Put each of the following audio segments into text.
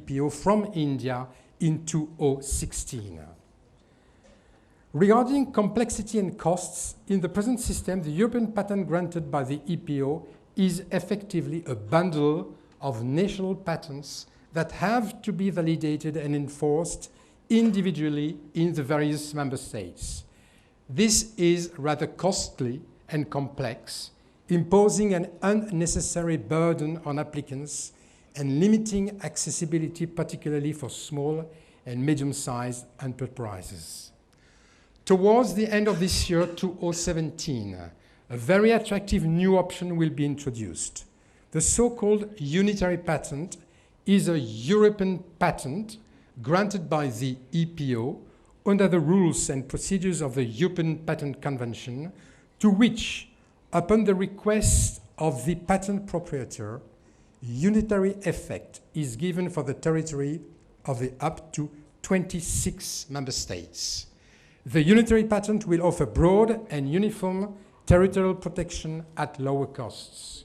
EPO from India in 2016. Regarding complexity and costs, in the present system, the European patent granted by the EPO is effectively a bundle of national patents that have to be validated and enforced individually in the various member states. This is rather costly and complex, imposing an unnecessary burden on applicants and limiting accessibility, particularly for small and medium-sized enterprises. Towards the end of this year, 2017, a very attractive new option will be introduced. The so-called unitary patent is a European patent granted by the EPO under the rules and procedures of the European Patent Convention, to which, upon the request of the patent proprietor, unitary effect is given for the territory of the up to 26 member states. The unitary patent will offer broad and uniform territorial protection at lower costs.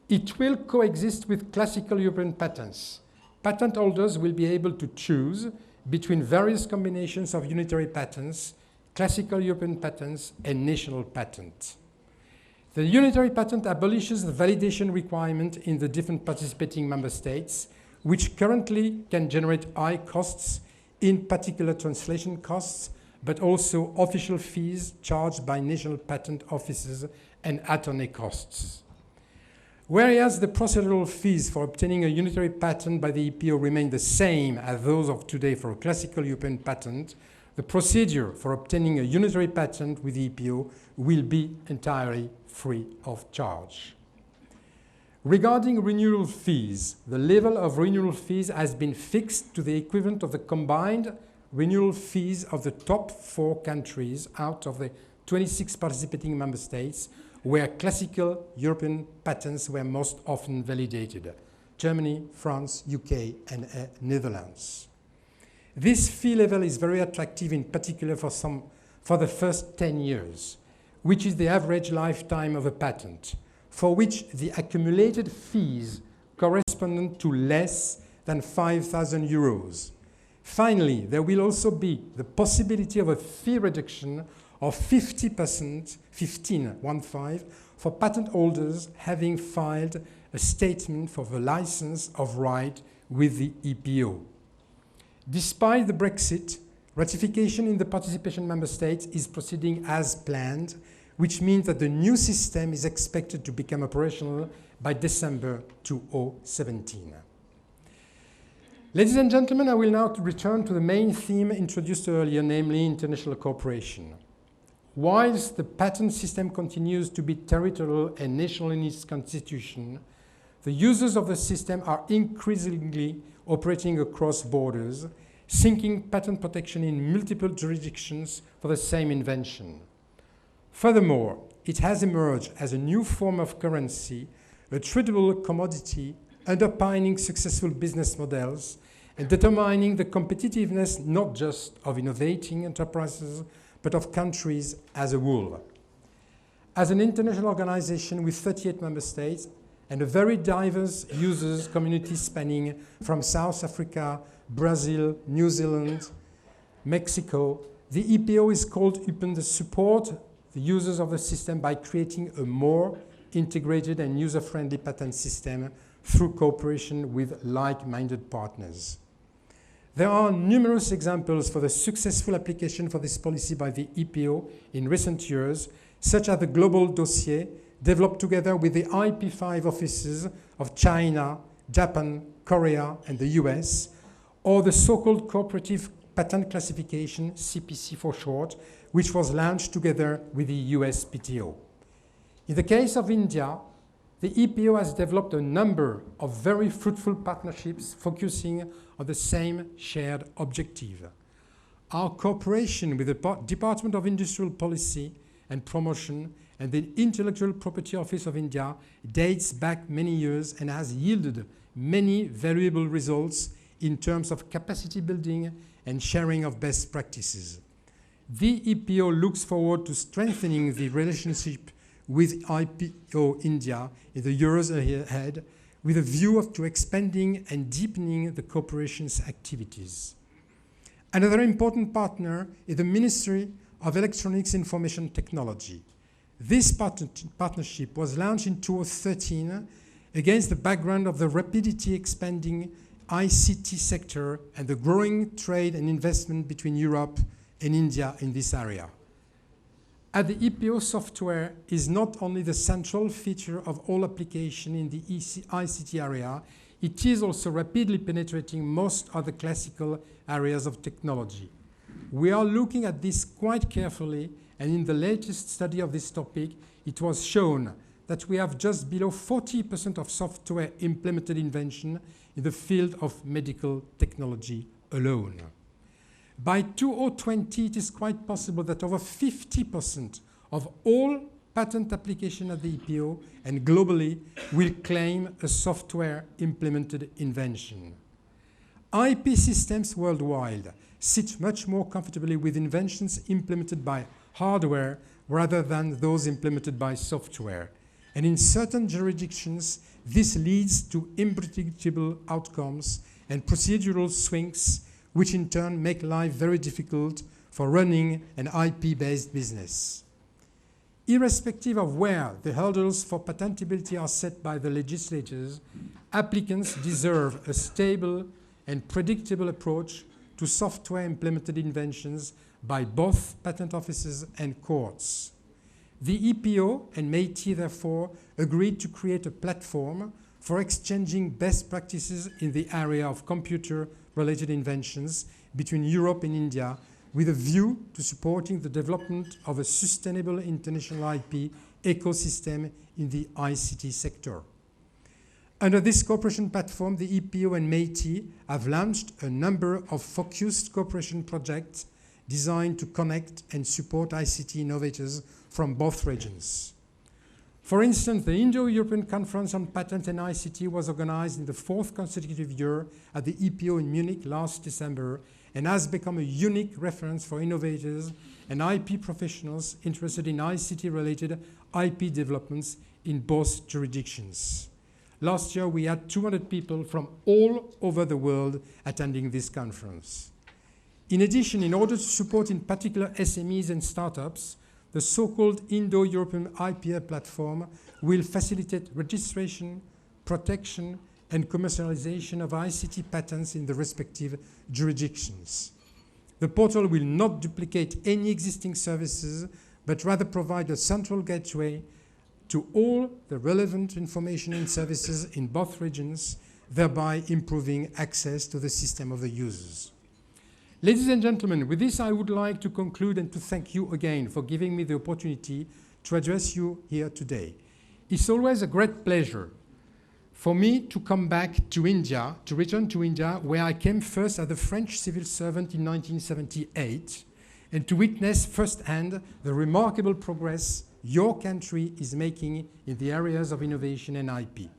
It will coexist with classical European patents. Patent holders will be able to choose between various combinations of unitary patents, classical European patents, and national patents. The unitary patent abolishes the validation requirement in the different participating member states, which currently can generate high costs, in particular translation costs, but also official fees charged by national patent offices and attorney costs. Whereas the procedural fees for obtaining a unitary patent by the EPO remain the same as those of today for a classical European patent, the procedure for obtaining a unitary patent with the EPO will be entirely free of charge. Regarding renewal fees, the level of renewal fees has been fixed to the equivalent of the combined renewal fees of the top 4 countries out of the 26 participating member states where classical European patents were most often validated: Germany, France, UK, and Netherlands. This fee level is very attractive, in particular for the first 10 years, which is the average lifetime of a patent, for which the accumulated fees correspond to less than 5,000 euros. Finally, there will also be the possibility of a fee reduction of 50%, 15, for patent holders having filed a statement for the license of right with the EPO. Despite the Brexit, ratification in the participation member states is proceeding as planned, which means that the new system is expected to become operational by December 2017. Ladies and gentlemen, I will now return to the main theme introduced earlier, namely international cooperation. Whilst the patent system continues to be territorial and national in its constitution, the users of the system are increasingly operating across borders, seeking patent protection in multiple jurisdictions for the same invention. Furthermore, it has emerged as a new form of currency, a tradable commodity, underpinning successful business models and determining the competitiveness not just of innovating enterprises, but of countries as a whole. As an international organization with 38 member states and a very diverse users community spanning from South Africa, Brazil, New Zealand, Mexico, the EPO is called upon to support the users of the system by creating a more integrated and user-friendly patent system through cooperation with like-minded partners. There are numerous examples for the successful application for this policy by the EPO in recent years, such as the global dossier developed together with the IP5 offices of China, Japan, Korea, and the US, or the so-called cooperative patent classification, CPC for short, which was launched together with the US PTO. In the case of India, the EPO has developed a number of very fruitful partnerships focusing on the same shared objective. Our cooperation with the Department of Industrial Policy and Promotion and the Intellectual Property Office of India dates back many years and has yielded many valuable results in terms of capacity building and sharing of best practices. The EPO looks forward to strengthening the relationship with IPO India in the years ahead, with a view to expanding and deepening the cooperation's activities. Another important partner is the Ministry of Electronics Information Technology. This partnership was launched in 2013 against the background of the rapidly expanding ICT sector and the growing trade and investment between Europe and India in this area. At the EPO, software is not only the central feature of all applications in the ICT area, it is also rapidly penetrating most of the classical areas of technology. We are looking at this quite carefully, and in the latest study of this topic, it was shown that we have just below 40% of software implemented invention in the field of medical technology alone. By 2020, it is quite possible that over 50% of all patent applications at the EPO and globally will claim a software implemented invention. IP systems worldwide sit much more comfortably with inventions implemented by hardware rather than those implemented by software. And in certain jurisdictions, this leads to unpredictable outcomes and procedural swings, which in turn make life very difficult for running an IP-based business. Irrespective of where the hurdles for patentability are set by the legislators, applicants deserve a stable and predictable approach to software implemented inventions by both patent offices and courts. The EPO and METI, therefore, agreed to create a platform for exchanging best practices in the area of computer-related inventions between Europe and India, with a view to supporting the development of a sustainable international IP ecosystem in the ICT sector. Under this cooperation platform, the EPO and METI have launched a number of focused cooperation projects designed to connect and support ICT innovators from both regions. For instance, the Indo-European Conference on Patent and ICT was organized in the 4th consecutive year at the EPO in Munich last December and has become a unique reference for innovators and IP professionals interested in ICT-related IP developments in both jurisdictions. Last year, we had 200 people from all over the world attending this conference. In addition, in order to support in particular SMEs and startups, the so-called Indo-European IPR platform will facilitate registration, protection, and commercialization of ICT patents in the respective jurisdictions. The portal will not duplicate any existing services, but rather provide a central gateway to all the relevant information and services in both regions, thereby improving access to the system of the users. Ladies and gentlemen, with this I would like to conclude and to thank you again for giving me the opportunity to address you here today. It's always a great pleasure for me to come back to India, to return to India, where I came first as a French civil servant in 1978, and to witness firsthand the remarkable progress your country is making in the areas of innovation and IP.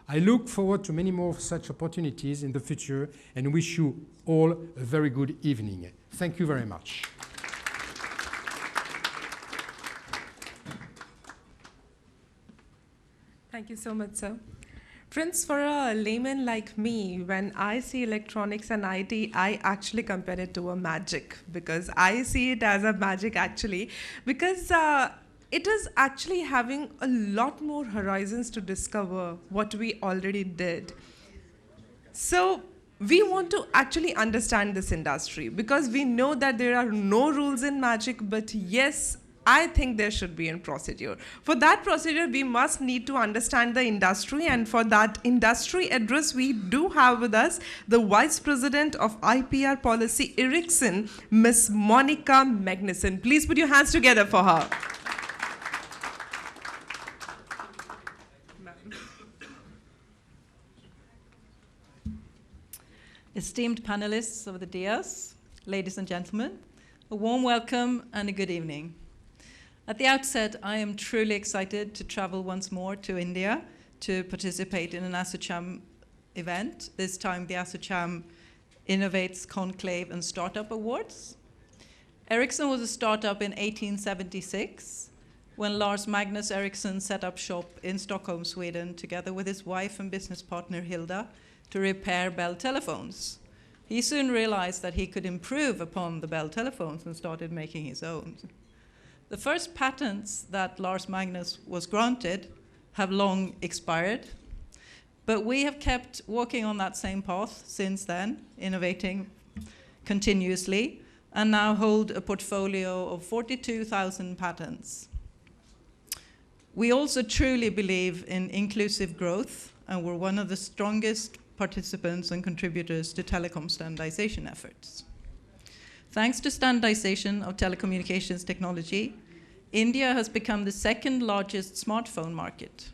I look forward to many more such opportunities in the future and wish you all a very good evening. Thank you very much. Thank you so much, sir. Friends, for a layman like me, when I see electronics and IT, I actually compare it to a magic, because I see it as a magic actually, because it is actually having a lot more horizons to discover what we already did. So we want to actually understand this industry, because we know that there are no rules in magic, but yes, I think there should be a procedure. For that procedure, we must need to understand the industry, and for that industry address, we do have with us the Vice President of IPR Policy, Ericsson, Ms. Monica Magnuson. Please put your hands together for her. Esteemed panelists of the dais, ladies and gentlemen, a warm welcome and a good evening. At the outset, I am truly excited to travel once more to India to participate in an ASSOCHAM event, this time the ASSOCHAM Innovates Conclave and Startup Awards. Ericsson was a startup in 1876, when Lars Magnus Ericsson set up shop in Stockholm, Sweden, together with his wife and business partner Hilda, to repair Bell telephones. He soon realized that he could improve upon the Bell telephones and started making his own. The first patents that Lars Magnus was granted have long expired, but we have kept walking on that same path since then, innovating continuously, and now hold a portfolio of 42,000 patents. We also truly believe in inclusive growth, and we're one of the strongest participants and contributors to telecom standardization efforts. Thanks to standardization of telecommunications technology, India has become the second largest smartphone market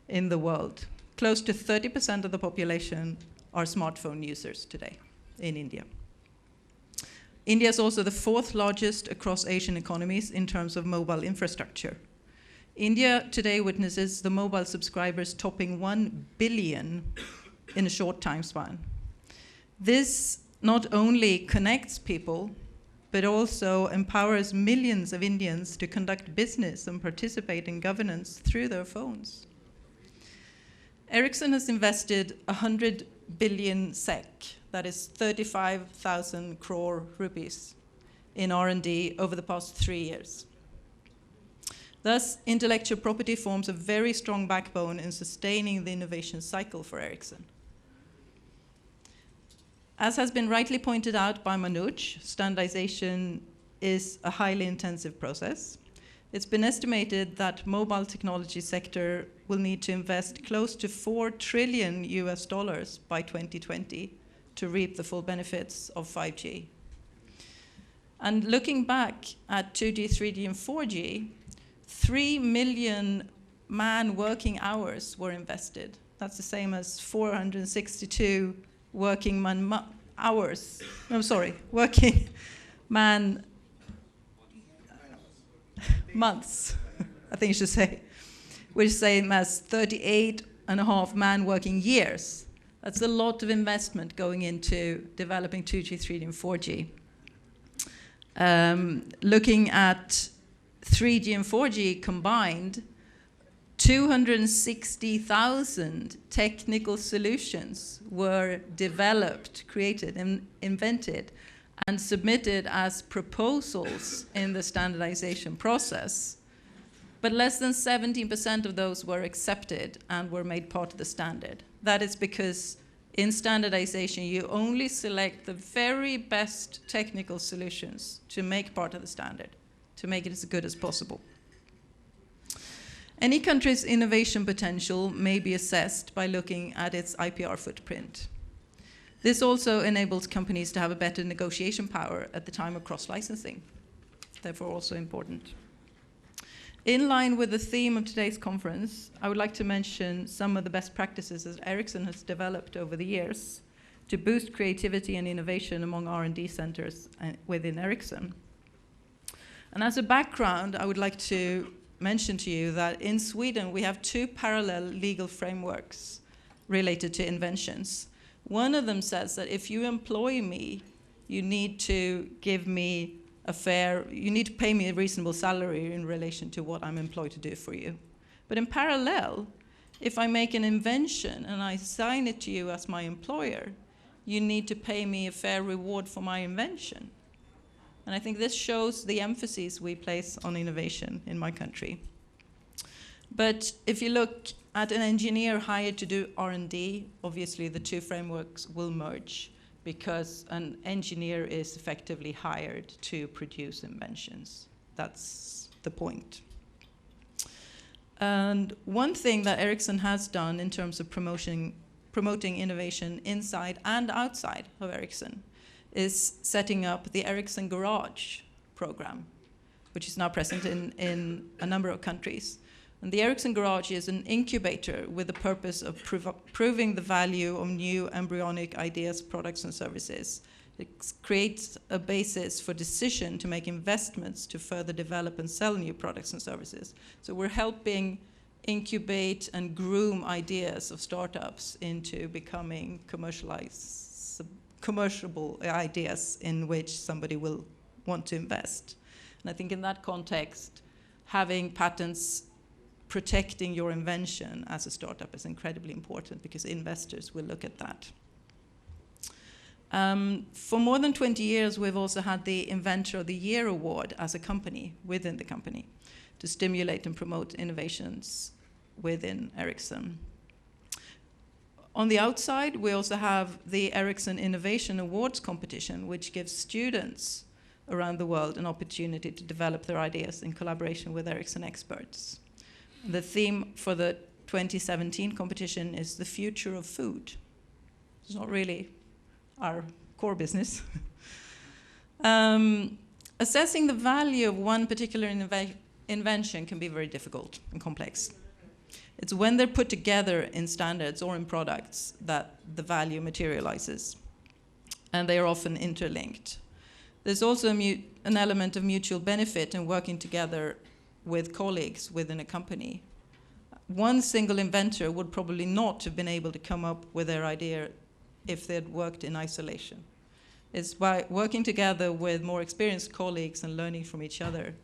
in the world. Close to 30% of the population are smartphone users today in India. India is also the fourth largest across Asian economies in terms of mobile infrastructure. India today witnesses the mobile subscribers topping 1 billion in a short time span. This not only connects people, but also empowers millions of Indians to conduct business and participate in governance through their phones. Ericsson has invested 100 billion SEK, that is 35,000 crore rupees, in R&D over the past 3 years. Thus, intellectual property forms a very strong backbone in sustaining the innovation cycle for Ericsson. As has been rightly pointed out by Manoj, standardization is a highly intensive process. It's been estimated that mobile technology sector will need to invest close to $4 trillion by 2020 to reap the full benefits of 5G. And looking back at 2G, 3G, and 4G, 3 million man working hours were invested. That's the same as 462 working man hours. I'm sorry, working man months, I think you should say, which is same as 38.5 man working years. That's a lot of investment going into developing 2G, 3G, and 4G. Looking at 3G and 4G combined, 260,000 technical solutions were developed, created, and invented, and submitted as proposals in the standardization process. But less than 17% of those were accepted and were made part of the standard. That is because in standardization, you only select the very best technical solutions to make part of the standard, to make it as good as possible. Any country's innovation potential may be assessed by looking at its IPR footprint. This also enables companies to have a better negotiation power at the time of cross-licensing, therefore also important. In line with the theme of today's conference, I would like to mention some of the best practices that Ericsson has developed over the years to boost creativity and innovation among R&D centers within Ericsson. And as a background, I would like to mention to you that in Sweden, we have 2 parallel legal frameworks related to inventions. One of them says that if you employ me, you need to give me you need to pay me a reasonable salary in relation to what I'm employed to do for you. But in parallel, if I make an invention and I assign it to you as my employer, you need to pay me a fair reward for my invention. And I think this shows the emphasis we place on innovation in my country. But if you look at an engineer hired to do R&D, obviously the 2 frameworks will merge because an engineer is effectively hired to produce inventions. That's the point. And one thing that Ericsson has done in terms of promoting innovation inside and outside of Ericsson is setting up the Ericsson Garage program, which is now present in a number of countries. And the Ericsson Garage is an incubator with the purpose of proving the value of new embryonic ideas, products, and services. It creates a basis for decision to make investments to further develop and sell new products and services. So we're helping incubate and groom ideas of startups into becoming commerciable ideas in which somebody will want to invest. And I think in that context, having patents protecting your invention as a startup is incredibly important because investors will look at that. For more than 20 years, we've also had the Inventor of the Year award as a company, within the company, to stimulate and promote innovations within Ericsson. On the outside, we also have the Ericsson Innovation Awards competition, which gives students around the world an opportunity to develop their ideas in collaboration with Ericsson experts. The theme for the 2017 competition is the future of food. It's not really our core business. Assessing the value of one particular invention can be very difficult and complex. It's when they're put together in standards or in products that the value materializes, and they are often interlinked. There's also an element of mutual benefit in working together with colleagues within a company. One single inventor would probably not have been able to come up with their idea if they'd worked in isolation. It's by working together with more experienced colleagues and learning from each other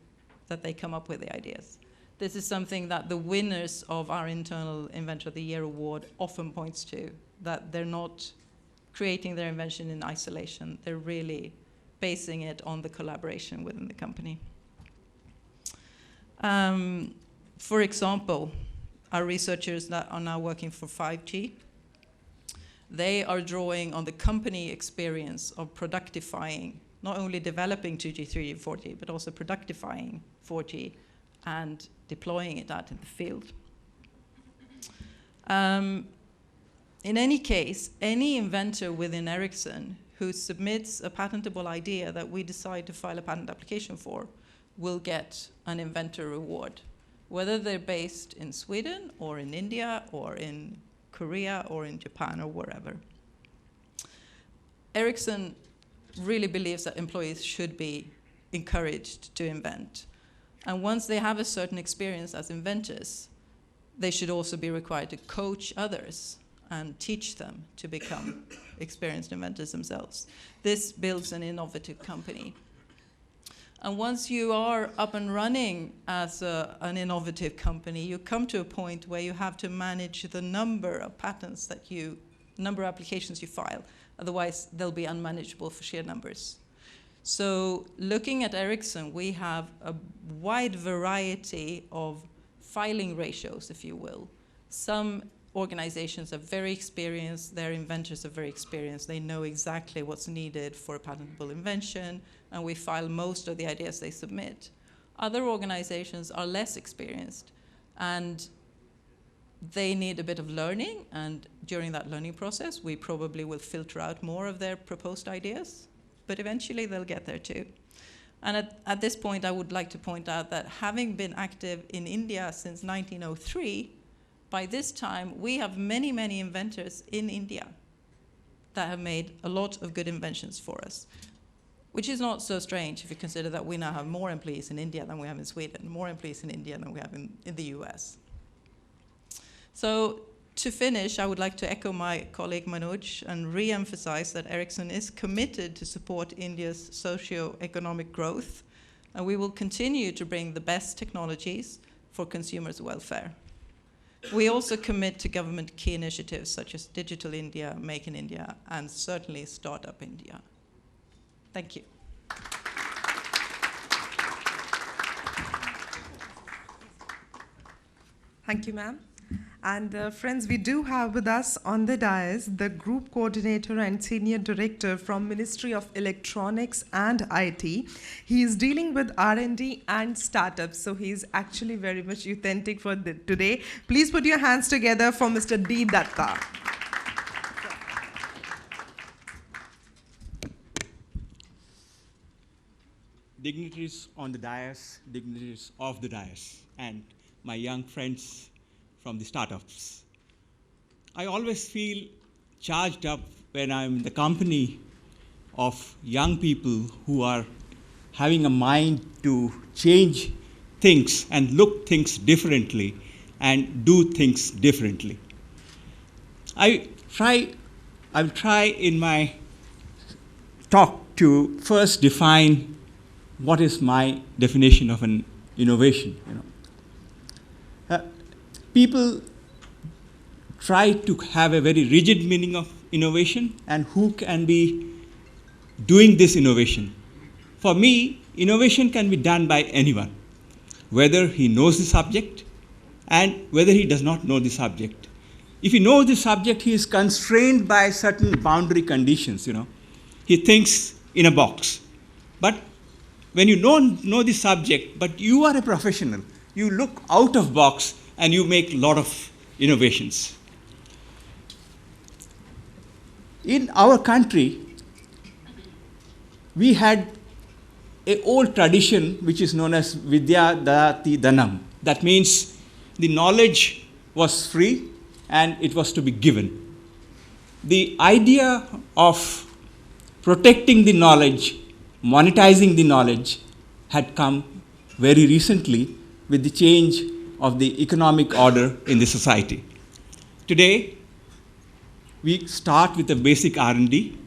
that they come up with the ideas. This is something that the winners of our internal Inventor of the Year award often points to, that they're not creating their invention in isolation. They're really basing it on the collaboration within the company. For example, our researchers that are now working for 5G, they are drawing on the company experience of productifying, not only developing 2G, 3G, 4G, but also productifying 4G and deploying it out in the field. In any case, any inventor within Ericsson who submits a patentable idea that we decide to file a patent application for will get an inventor award, whether they're based in Sweden or in India or in Korea or in Japan or wherever. Ericsson really believes that employees should be encouraged to invent. And once they have a certain experience as inventors, they should also be required to coach others and teach them to become experienced inventors themselves. This builds an innovative company. And once you are up and running as an innovative company, you come to a point where you have to manage the number of patents that number of applications you file. Otherwise, they'll be unmanageable for sheer numbers. So looking at Ericsson, we have a wide variety of filing ratios, if you will. Some organizations are very experienced, their inventors are very experienced, they know exactly what's needed for a patentable invention, and we file most of the ideas they submit. Other organizations are less experienced, and they need a bit of learning, and during that learning process, we probably will filter out more of their proposed ideas, but eventually they'll get there too. And at this point, I would like to point out that having been active in India since 1903, by this time, we have many, many inventors in India that have made a lot of good inventions for us, which is not so strange if you consider that we now have more employees in India than we have in Sweden, more employees in India than we have in the US. So to finish, I would like to echo my colleague Manoj and re-emphasize that Ericsson is committed to support India's socio-economic growth, and we will continue to bring the best technologies for consumers' welfare. We also commit to government key initiatives such as Digital India, Make in India, and certainly Startup India. Thank you. Thank you, ma'am. And friends, we do have with us on the dais the Group Coordinator and Senior Director from Ministry of Electronics and IT. He is dealing with R&D and startups, so he is actually very much authentic for today. Please put your hands together for Mr. D. Datta. Dignitaries on the dais, dignitaries off the dais, and my young friends from the startups. I always feel charged up when I'm in the company of young people who are having a mind to change things and look things differently and do things differently. I'll try in my talk to first define what is my definition of an innovation. People try to have a very rigid meaning of innovation and who can be doing this innovation. For me, innovation can be done by anyone, whether he knows the subject and whether he does not know the subject. If he knows the subject, he is constrained by certain boundary conditions. He thinks in a box. But when you don't know the subject, but you are a professional, you look out of box and you make a lot of innovations. In our country, we had an old tradition which is known as Vidya Dati Danam. That means the knowledge was free and it was to be given. The idea of protecting the knowledge, monetizing the knowledge, had come very recently with the change of the economic order in the society. Today, we start with a basic R&D,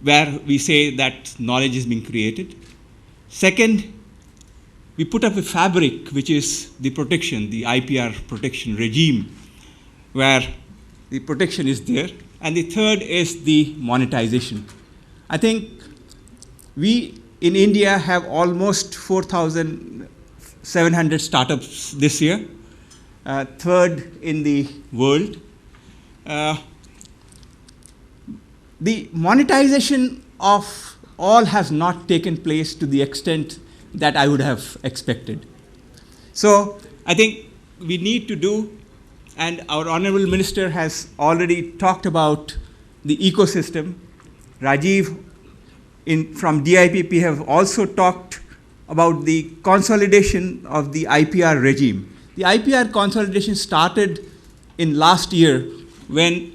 where we say that knowledge is being created. Second, we put up a fabric, which is the protection, the IPR protection regime, where the protection is there. And the third is the monetization. I think we in India have almost 4,700 startups this year, third in the world. The monetization of all has not taken place to the extent that I would have expected. So I think we need to do, and our Honorable Minister has already talked about the ecosystem. Rajiv from DIPP have also talked about the consolidation of the IPR regime. The IPR consolidation started in last year when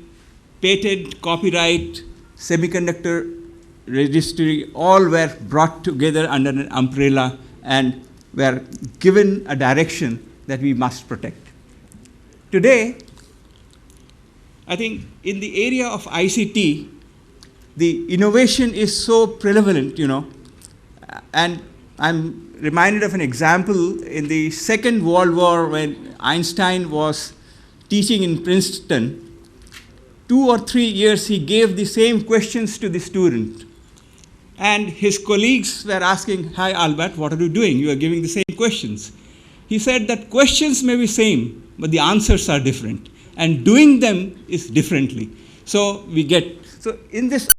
patent, copyright, semiconductor registry all were brought together under an umbrella and were given a direction that we must protect. Today, I think in the area of ICT, the innovation is so prevalent, and I'm reminded of an example in the Second World War when Einstein was teaching in Princeton. 2 or 3 years he gave the same questions to the student. And his colleagues were asking, "Hi Albert, what are you doing? You are giving the same questions." He said that questions may be same, but the answers are different. And doing them is differently. So in this